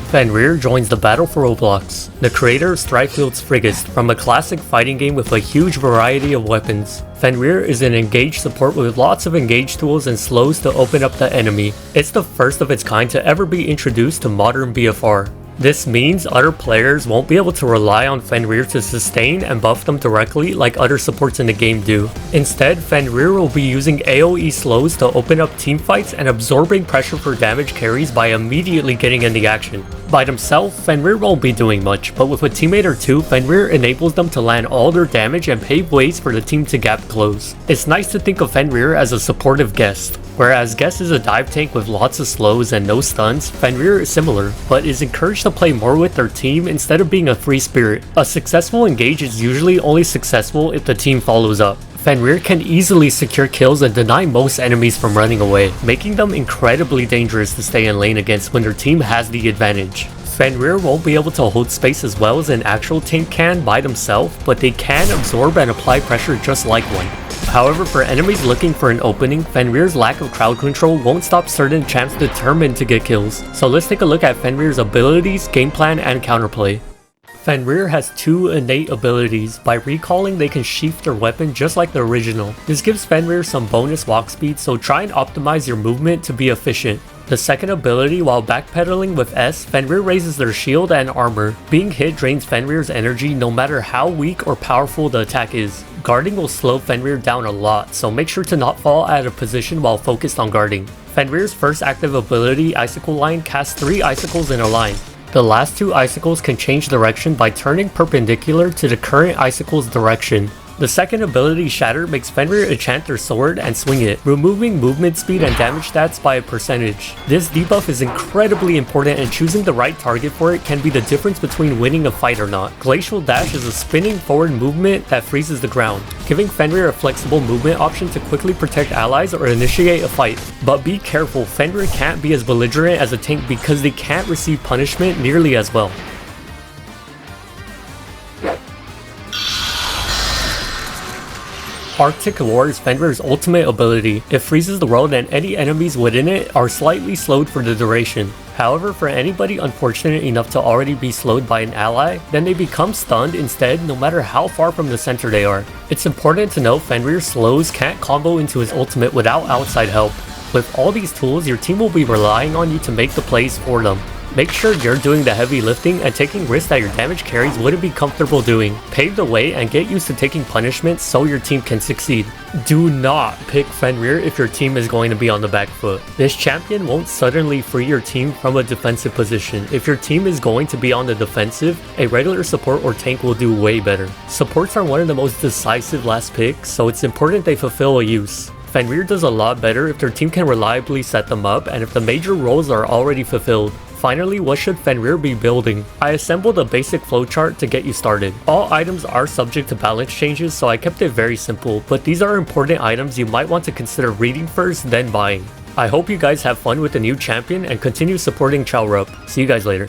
Fenrier joins the battle for Roblox. The creator of Strifefield's Friggest, from a classic fighting game with a huge variety of weapons. Fenrier is an engaged support with lots of engage tools and slows to open up the enemy. It's the first of its kind to ever be introduced to modern BFR. This means other players won't be able to rely on Fenrier to sustain and buff them directly like other supports in the game do. Instead, Fenrier will be using AoE slows to open up teamfights and absorbing pressure for damage carries by immediately getting in the action. By themselves, Fenrier won't be doing much, but with a teammate or two, Fenrier enables them to land all their damage and pave ways for the team to gap close. It's nice to think of Fenrier as a supportive guest. Whereas Guest is a dive tank with lots of slows and no stuns, Fenrier is similar, but is encouraged to play more with their team instead of being a free spirit. A successful engage is usually only successful if the team follows up. Fenrier can easily secure kills and deny most enemies from running away, making them incredibly dangerous to stay in lane against when their team has the advantage. Fenrier won't be able to hold space as well as an actual tank can by themselves, but they can absorb and apply pressure just like one. However, for enemies looking for an opening, Fenrir's lack of crowd control won't stop certain champs determined to get kills. So let's take a look at Fenrir's abilities, game plan, and counterplay. Fenrier has two innate abilities. By recalling, they can sheath their weapon just like the original. This gives Fenrier some bonus walk speed, so try and optimize your movement to be efficient. The second ability, while backpedaling with S, Fenrier raises their shield and armor. Being hit drains Fenrir's energy no matter how weak or powerful the attack is. Guarding will slow Fenrier down a lot, so make sure to not fall out of position while focused on guarding. Fenrir's first active ability, Icicle Line, casts 3 icicles in a line. The last 2 icicles can change direction by turning perpendicular to the current icicle's direction. The second ability, Shatter, makes Fenrier enchant their sword and swing it, removing movement speed and damage stats by a percentage. This debuff is incredibly important, and choosing the right target for it can be the difference between winning a fight or not. Glacial Dash is a spinning forward movement that freezes the ground, giving Fenrier a flexible movement option to quickly protect allies or initiate a fight. But be careful, Fenrier can't be as belligerent as a tank because they can't receive punishment nearly as well. Arctic War is Fenrir's ultimate ability. It freezes the world and any enemies within it are slightly slowed for the duration. However, for anybody unfortunate enough to already be slowed by an ally, then they become stunned instead no matter how far from the center they are. It's important to note Fenrir's slows can't combo into his ultimate without outside help. With all these tools, your team will be relying on you to make the plays for them. Make sure you're doing the heavy lifting and taking risks that your damage carries wouldn't be comfortable doing. Pave the way and get used to taking punishments so your team can succeed. Do not pick Fenrier if your team is going to be on the back foot. This champion won't suddenly free your team from a defensive position. If your team is going to be on the defensive, a regular support or tank will do way better. Supports are one of the most decisive last picks, so it's important they fulfill a use. Fenrier does a lot better if their team can reliably set them up and if the major roles are already fulfilled. Finally, what should Fenrier be building? I assembled a basic flowchart to get you started. All items are subject to balance changes, so I kept it very simple, but these are important items you might want to consider reading first, then buying. I hope you guys have fun with the new champion and continue supporting Chaorrupt. See you guys later.